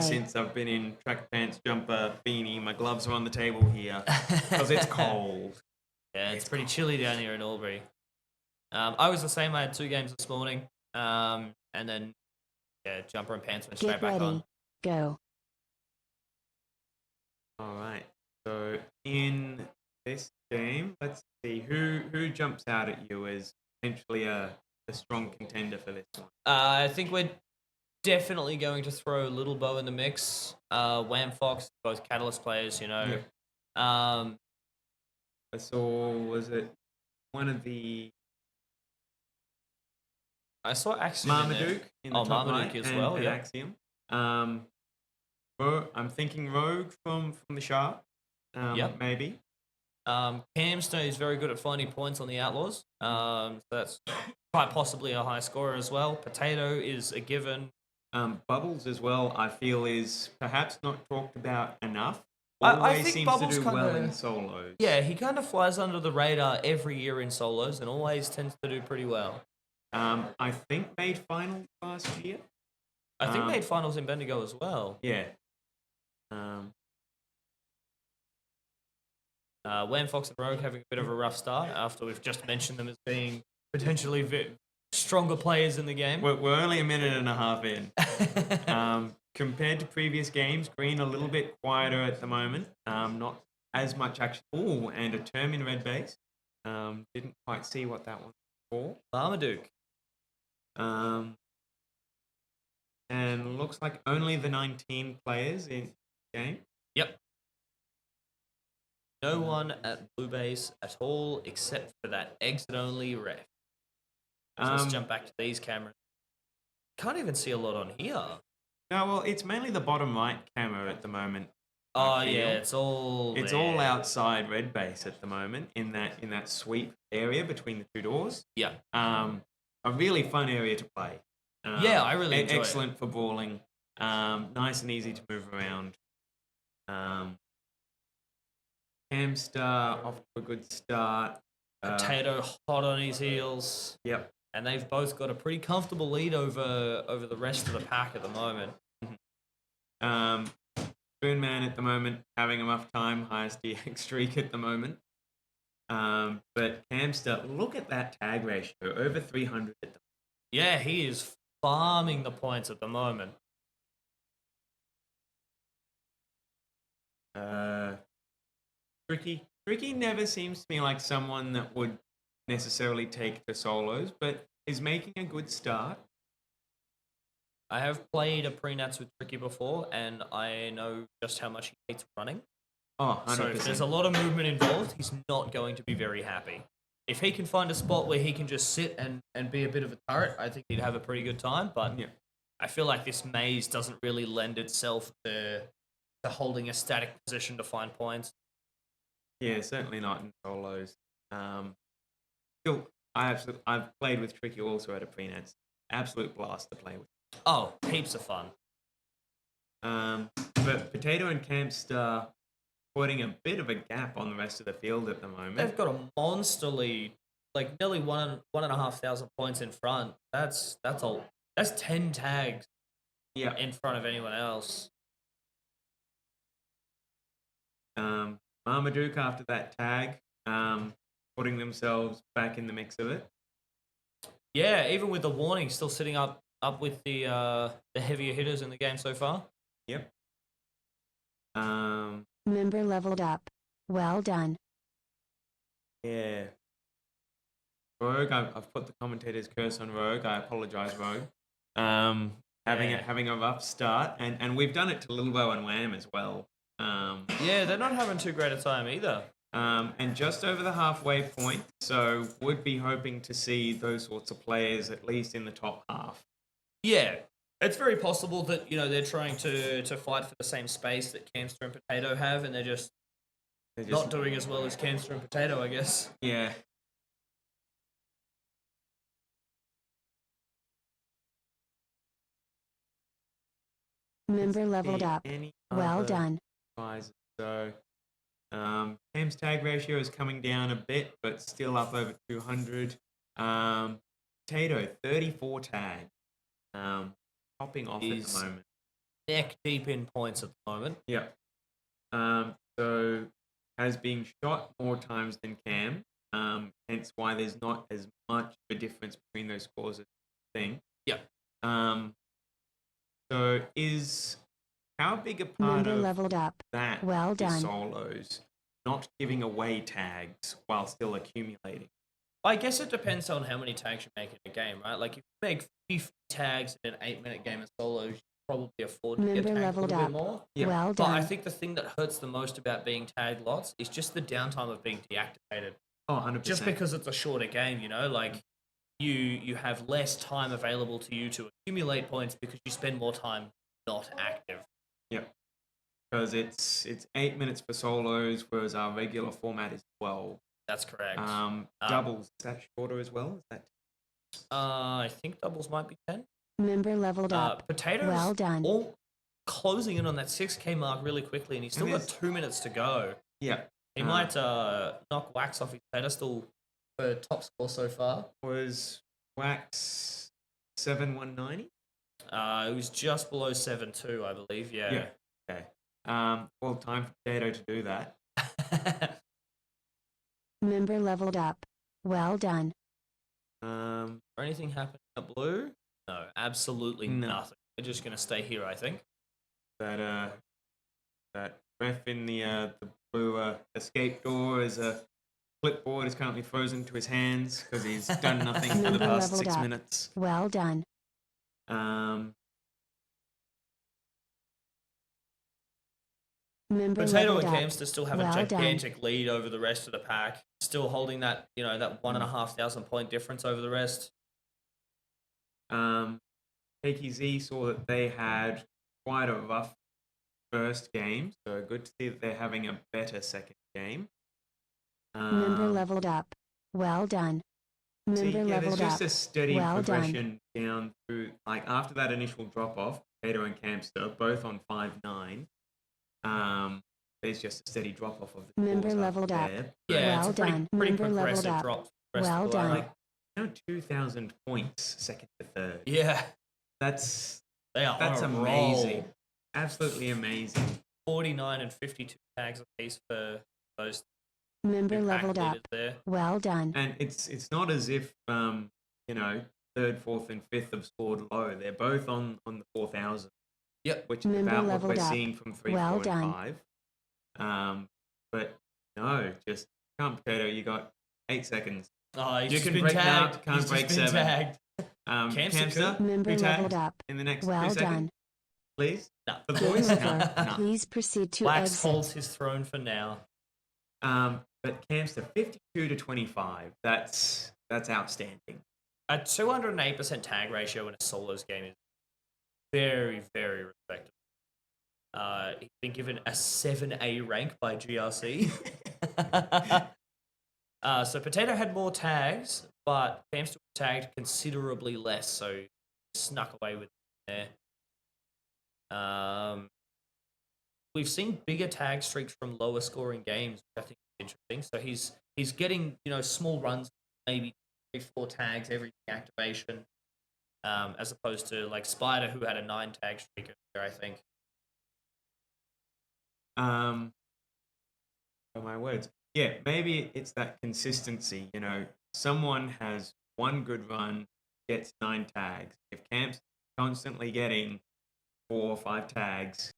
since I've been in track pants, jumper, beanie. My gloves are on the table here because it's cold. Yeah, it's pretty chilly down here in Albury. I was the same. I had 2 games this morning, and then jumper and pants went straight back on. Go. All right. So in this game, let's see who jumps out at you as potentially a strong contender for this one. I think we're definitely going to throw Little Bo in the mix. Wham Fox, both Catalyst players, you know. Yeah. I saw, was it one of the... I saw Axiom Marmaduke in the top Marmaduke right as well, and Axiom. I'm thinking Rogue from the Sharp, maybe. Camstone is very good at finding points on the Outlaws, so that's quite possibly a high scorer as well. Potato is a given. Bubbles as well, I feel, is perhaps not talked about enough. I think seems Bubbles to do well in solos. Yeah, he kind of flies under the radar every year in solos and always tends to do pretty well. I think made finals last year. I think made finals in Bendigo as well. Yeah. Wham Fox and Rogue having a bit of a rough start after we've just mentioned them as being potentially stronger players in the game. We're only a minute and a half in. Compared to previous games, Green a little bit quieter at the moment. Not as much action. Oh, and a term in red base. Didn't quite see what that one was for. Marmaduke. And looks like only the 19 players in the game. Yep. No one at blue base at all except for that exit-only ref. So let's jump back to these cameras. Can't even see a lot on here. No, well, it's mainly the bottom right camera at the moment. Oh yeah, it's all outside red base at the moment in that sweep area between the 2 doors. Yeah. A really fun area to play. I really enjoy excellent for brawling. Nice and easy to move around. Hamster off to a good start. Potato hot on his heels. Yep. And they've both got a pretty comfortable lead over the rest of the pack at the moment. Spoonman at the moment having a rough time, highest DX streak at the moment. But Hamster, look at that tag ratio, over 300 at the moment. Yeah, he is farming the points at the moment. Tricky never seems to me like someone that would necessarily take to solos, but is making a good start. I have played a pre-nats with Tricky before, and I know just how much he hates running. Oh, 100%. So if there's a lot of movement involved, he's not going to be very happy. If he can find a spot where he can just sit and be a bit of a turret, I think he'd have a pretty good time. But I feel like this maze doesn't really lend itself to holding a static position to find points. Yeah, certainly not in solos. Still, I've played with Tricky also at a pre-nats. Absolute blast to play with. Oh, heaps of fun. But Potato and Campstar putting a bit of a gap on the rest of the field at the moment. They've got a monster lead, like nearly 1,500 points in front. That's 10 tags. Yeah. In front of anyone else. Marmaduke after that tag, putting themselves back in the mix of it. Yeah, even with the warning, still sitting up with the heavier hitters in the game so far. Yep. Member leveled up. Well done. Yeah. Rogue, I've put the commentator's curse on Rogue. I apologize, Rogue. Having a rough start, and we've done it to Little Bo and Wham as well. Yeah, they're not having too great a time either. And just over the halfway point, so would be hoping to see those sorts of players at least in the top half. Yeah, it's very possible that they're trying to fight for the same space that Camster and Potato have, and they're just not doing as well as Camster and Potato, I guess. Yeah. Member leveled up. Well done. So, Cam's tag ratio is coming down a bit, but still up over 200. Potato, 34 tag. Popping off at the moment. neck deep in points at the moment. Yeah. So has been shot more times than Cam. Hence why there's not as much of a difference between those scores as you think. Yeah. So how big a part Member of leveled up. that Well is done. solos not giving away tags while still accumulating? I guess it depends on how many tags you make in a game, right? Like if you make 50 tags in an 8-minute game of solos, you probably afford to get Member tagged a leveled little bit up. more. Yeah. Well But I done. think the thing that hurts the most about being tagged lots is just the downtime of being deactivated. Oh, 100%. Just because it's a shorter game, like you have less time available to you to accumulate points because you spend more time not active. Yeah. Because it's 8 minutes for solos, whereas our regular format is 12. That's correct. Doubles, is that shorter as well? Is that? I think doubles might be 10. Member leveled up. Potatoes Well done. all closing in on that 6K mark really quickly, and he's still got 2 minutes to go. Yeah. He might knock Wax off his pedestal for top score so far. Was Wax 7,190? It was just below 7.2, I believe. Yeah. Okay. Well, time for Potato to do that. Member leveled up. Well done. Um, Or anything happen at blue? No, absolutely No. nothing. We're just going to stay here, I think. that ref in the blue escape door is a clipboard is currently frozen to his hands because he's done nothing for the Member past leveled 6 up. minutes. Well done. Member Potato leveled and up. Camster still have Well a done. gigantic lead over the rest of the pack. Still holding that, that 1,500 point difference over the rest. KTZ saw that they had quite a rough first game, so good to see that they're having a better second game. Member leveled up. Well done. Member there's leveled just up. a steady Well done. progression down through, like after that initial drop off, Potato and Campster, both on 5.9. There's just a steady drop off of the Member scores leveled up. there. Yeah, Well it's a pretty done. pretty Member leveled progressive up. drop. the rest Well of the way. done. Like, 2,000 points second to third. Yeah, That's they are that's on a amazing. roll. Absolutely amazing. 49 and 52 tags apiece for those Member two pack leveled up. leaders there. Well done. And it's not as if third, fourth, and fifth have scored low. They're both on the 4,000. Yep. Which is Member about what leveled we're up. seeing from 3, Well 4, done. and 5. But no, just can't Potato. You got 8 seconds. Oh, he's You just can been break tagged. out, can't He's break just been 7. tagged. Camster Member 2 leveled tags up. in the next Well 2 seconds, done. please. No. For the Game boys, over. no. Please proceed to Wax exit. holds his throne for now. But Camster 52 to 25. That's outstanding. A 208% tag ratio in a solos game is very, very respectable. He's been given a 7A rank by GRC. So Potato had more tags, but Camster was tagged considerably less, so he snuck away with it there. We've seen bigger tag streaks from lower scoring games, which I think is interesting. So he's getting small runs, maybe 3-4 tags every activation, as opposed to like Spider, who had a 9 tag streak earlier, I think. Oh my words. Yeah, maybe it's that consistency. Someone has one good run, gets 9 tags. If Camp's constantly getting 4 or 5 tags,